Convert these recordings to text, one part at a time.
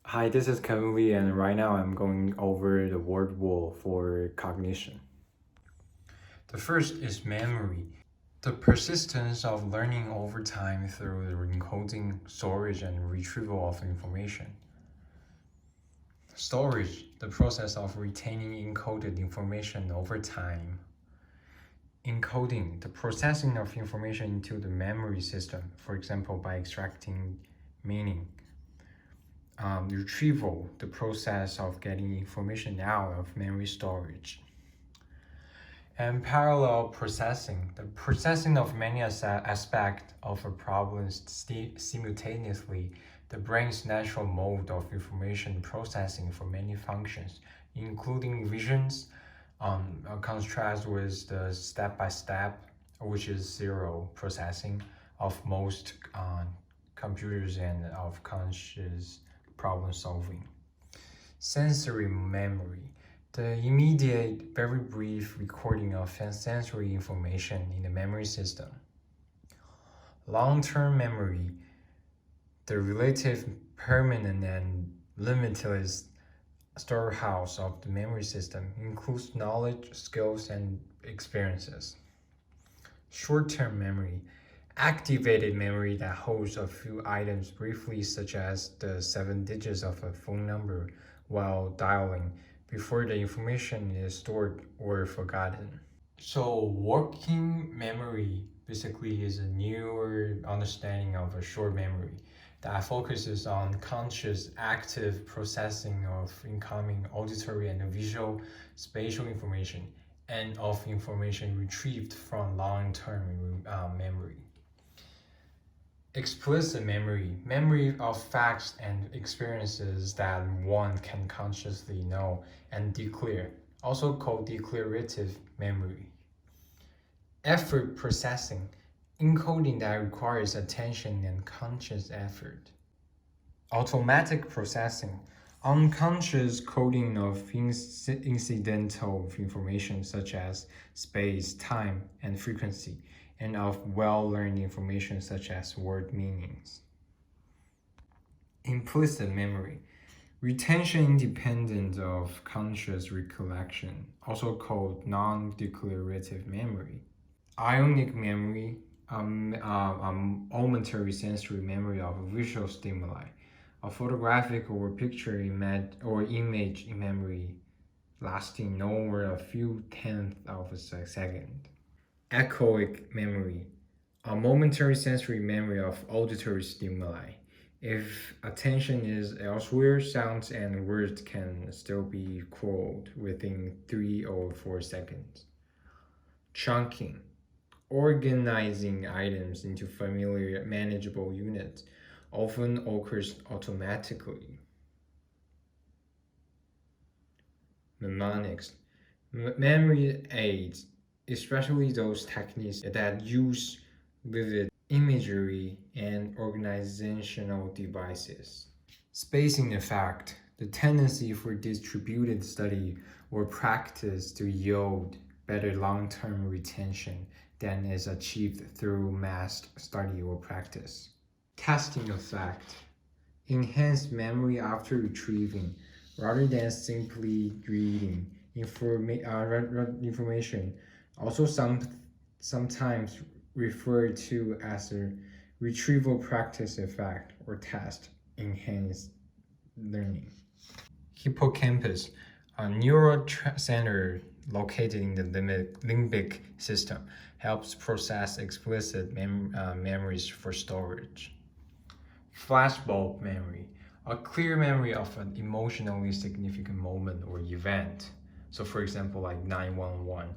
Hi, this is Kevin Lee, and right now I'm going over the word wall for cognition. The first is memory, the persistence of learning over time through the encoding, storage, and retrieval of information. Storage, the process of retaining encoded information over time. Encoding, the processing of information into the memory system, for example, by extracting meaning. Retrieval, the process of getting information out of memory storage. And parallel processing, the processing of many aspects of a problem simultaneously, the brain's natural mode of information processing for many functions, including visions, contrast with the step-by-step, which is zero processing of most computers and of conscious problem solving. Sensory memory, the immediate, very brief recording of sensory information in the memory system. Long-term memory, the relative, permanent, and limitless storehouse of the memory system, includes knowledge, skills, and experiences. Short-term memory, activated memory that holds a few items briefly, such as the 7 digits of a phone number while dialing, before the information is stored or forgotten. So working memory basically is a newer understanding of a short memory that focuses on conscious active processing of incoming auditory and visual spatial information and of information retrieved from long-term memory. Explicit memory, memory of facts and experiences that one can consciously know and declare, also called declarative memory. Effort processing, encoding that requires attention and conscious effort. Automatic processing, unconscious coding of incidental information such as space, time, and frequency, and of well-learned information such as word meanings. Implicit memory, retention independent of conscious recollection, also called non-declarative memory. Ionic memory, momentary sensory memory of visual stimuli, a photographic or picture image memory lasting no more a few tenths of a second. Echoic memory, a momentary sensory memory of auditory stimuli. If attention is elsewhere, sounds and words can still be quoted within 3 or 4 seconds. Chunking, organizing items into familiar, manageable units, often occurs automatically. Mnemonics, memory aids, especially those techniques that use vivid imagery and organizational devices. Spacing effect, the tendency for distributed study or practice to yield better long-term retention than is achieved through massed study or practice. Testing effect, enhanced memory after retrieving, rather than simply reading information, also sometimes referred to as a retrieval practice effect or test enhanced learning. Hippocampus, a neural center located in the limbic system, helps process explicit memories for storage. Flashbulb memory, a clear memory of an emotionally significant moment or event. So for example, like 911.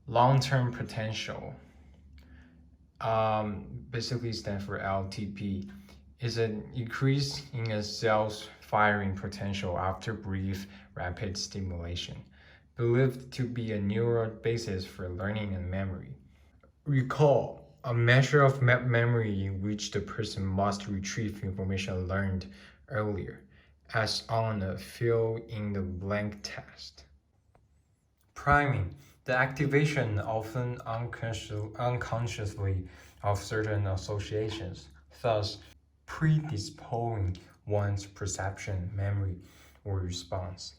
Long-term potential, basically stands for LTP, is an increase in a cell's firing potential after brief, rapid stimulation, believed to be a neural basis for learning and memory. Recall, a measure of memory in which the person must retrieve information learned earlier, as on a fill-in-the-blank test. Priming, the activation, often unconsciously, of certain associations, thus predisposing one's perception, memory, or response.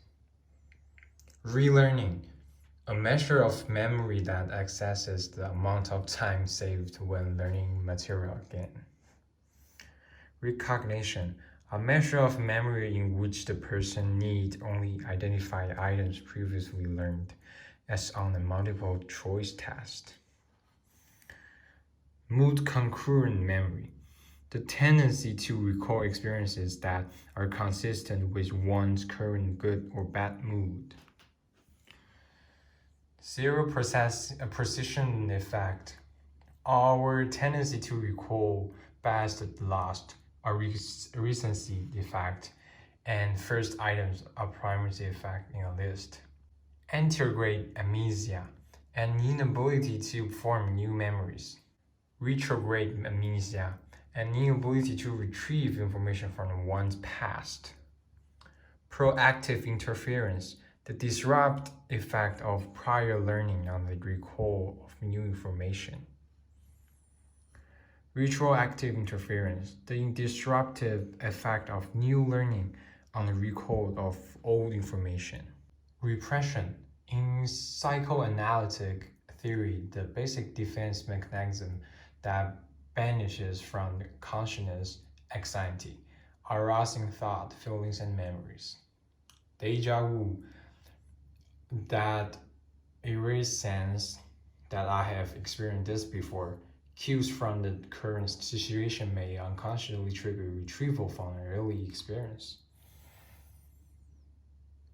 Relearning, a measure of memory that accesses the amount of time saved when learning material again. Recognition, a measure of memory in which the person need only identify items previously learned, as on a multiple choice test. Mood concurrent memory, the tendency to recall experiences that are consistent with one's current good or bad mood. Precision effect, our tendency to recall best last, a recency effect, and first items a primacy effect in a list. Anterograde amnesia, an inability to form new memories. Retrograde amnesia, an inability to retrieve information from one's past. Proactive interference, the disrupt effect of prior learning on the recall of new information. Retroactive interference, the disruptive effect of new learning on the recall of old information. Repression, in psychoanalytic theory, the basic defense mechanism that banishes from consciousness anxiety, arousing thought, feelings, and memories. Deja vu, that eerie sense that I have experienced this before. Cues from the current situation may unconsciously trigger retrieval from an early experience.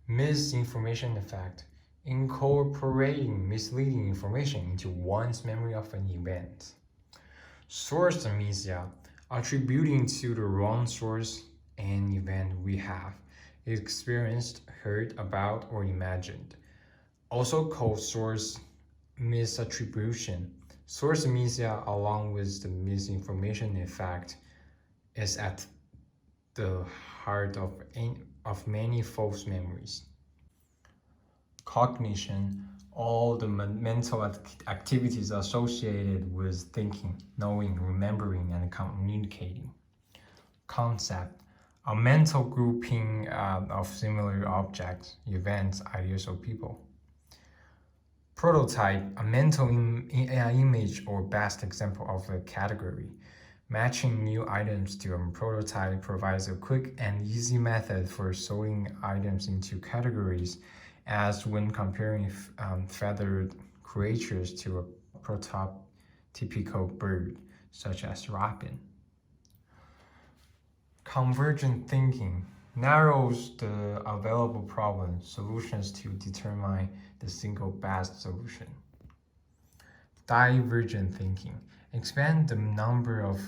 Misinformation effect, incorporating misleading information into one's memory of an event. Source amnesia, attributing to the wrong source an event we have experienced, heard about, or imagined. Also called source misattribution. Source amnesia, along with the misinformation effect, is at the heart of many false memories. Cognition, all the mental activities associated with thinking, knowing, remembering, and communicating. Concept, a mental grouping of similar objects, events, ideas, or people. Prototype, a mental image or best example of a category. Matching new items to a prototype provides a quick and easy method for sorting items into categories, as when comparing feathered creatures to a prototypical bird, such as robin. Convergent thinking narrows the available problem solutions to determine the single best solution. Divergent thinking expand the number of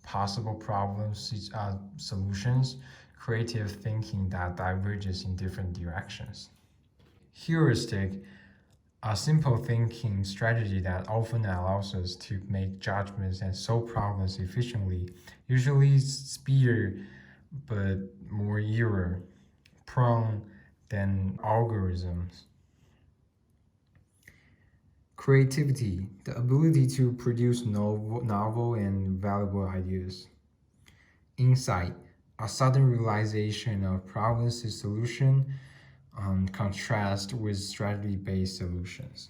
possible problem solutions, creative thinking that diverges in different directions. Heuristic, a simple thinking strategy that often allows us to make judgments and solve problems efficiently, usually speedier but more error prone than algorithms. Creativity, the ability to produce novel and valuable ideas. Insight, a sudden realization of problem solution, contrast with strategy-based solutions.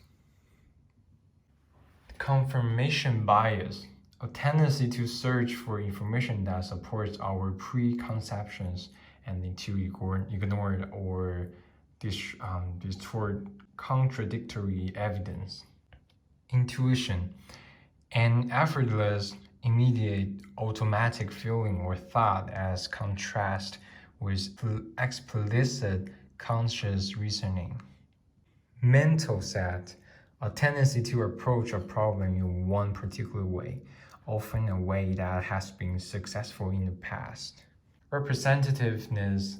Confirmation bias, a tendency to search for information that supports our preconceptions and to ignore or distort contradictory evidence. Intuition, an effortless, immediate, automatic feeling or thought as contrast with explicit conscious reasoning. Mental set, a tendency to approach a problem in one particular way, often a way that has been successful in the past. Representativeness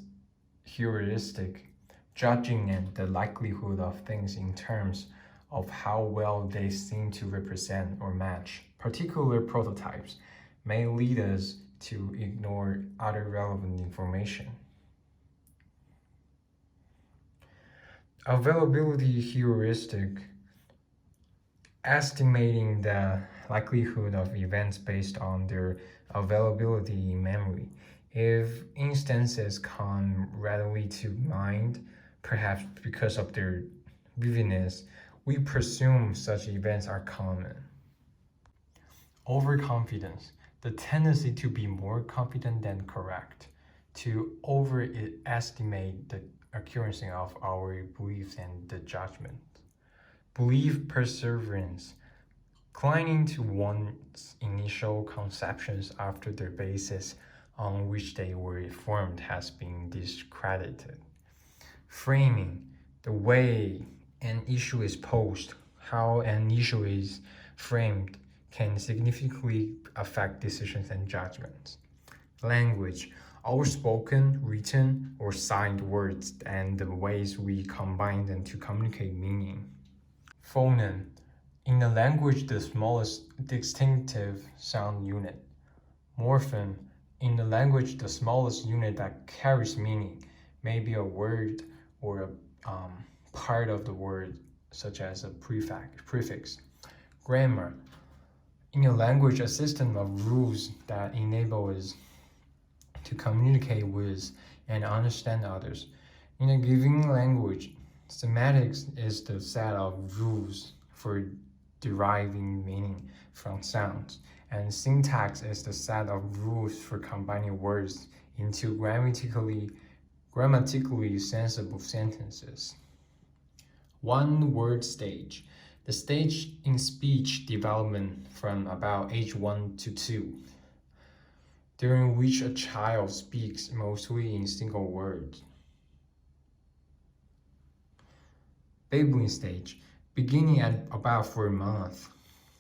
heuristic, judging the likelihood of things in terms of how well they seem to represent or match particular prototypes, may lead us to ignore other relevant information. Availability heuristic, estimating the likelihood of events based on their availability in memory. If instances come readily to mind, perhaps because of their vividness, we presume such events are common. Overconfidence, the tendency to be more confident than correct, to overestimate the accuracy of our beliefs and the judgment. Belief perseverance, clinging to one's initial conceptions after the basis on which they were formed has been discredited. Framing, the way an issue is posed, how an issue is framed, can significantly affect decisions and judgments. Language, our spoken, written, or signed words, and the ways we combine them to communicate meaning. Phoneme, in a language, the smallest distinctive sound unit. Morpheme, in the language, the smallest unit that carries meaning, may be a word or a part of the word, such as a prefix. Grammar, in a language, a system of rules that enable us to communicate with and understand others. In a given language, semantics is the set of rules for deriving meaning from sounds, and syntax is the set of rules for combining words into grammatically sensible sentences. One word stage, the stage in speech development from about age 1 to 2, during which a child speaks mostly in single words. Babbling stage, beginning at about 4 months,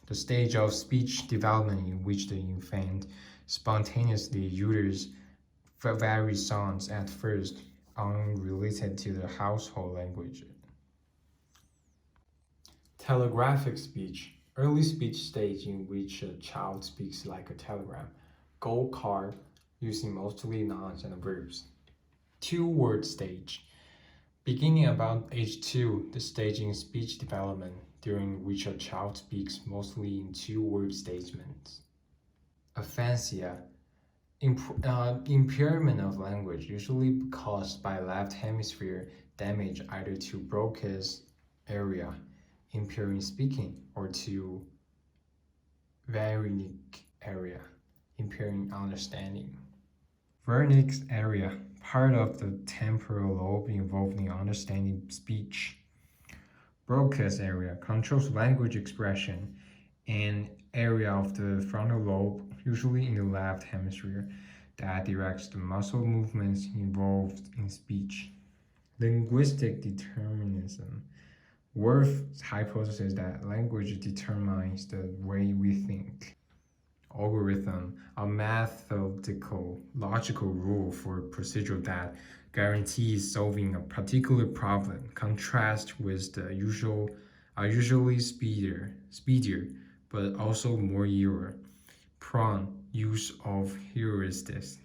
the stage of speech development in which the infant spontaneously utters various sounds at first unrelated to the household language. Telegraphic speech, early speech stage in which a child speaks like a telegram. Go car, using mostly nouns and verbs. Two-word stage, beginning about age 2, the stage in speech development during which a child speaks mostly in two-word statements. Aphasia, impairment of language, usually caused by left hemisphere damage either to Broca's area, impairing speaking, or to Wernicke area, impairing understanding. Wernicke's area, part of the temporal lobe involved in understanding speech. Broca's area controls language expression, an area of the frontal lobe, usually in the left hemisphere, that directs the muscle movements involved in speech. Linguistic determinism. Worth's hypothesis that language determines the way we think. Algorithm, a mathematical, logical rule for procedure that guarantees solving a particular problem, contrast with the usually speedier, but also more error prone use of heuristics.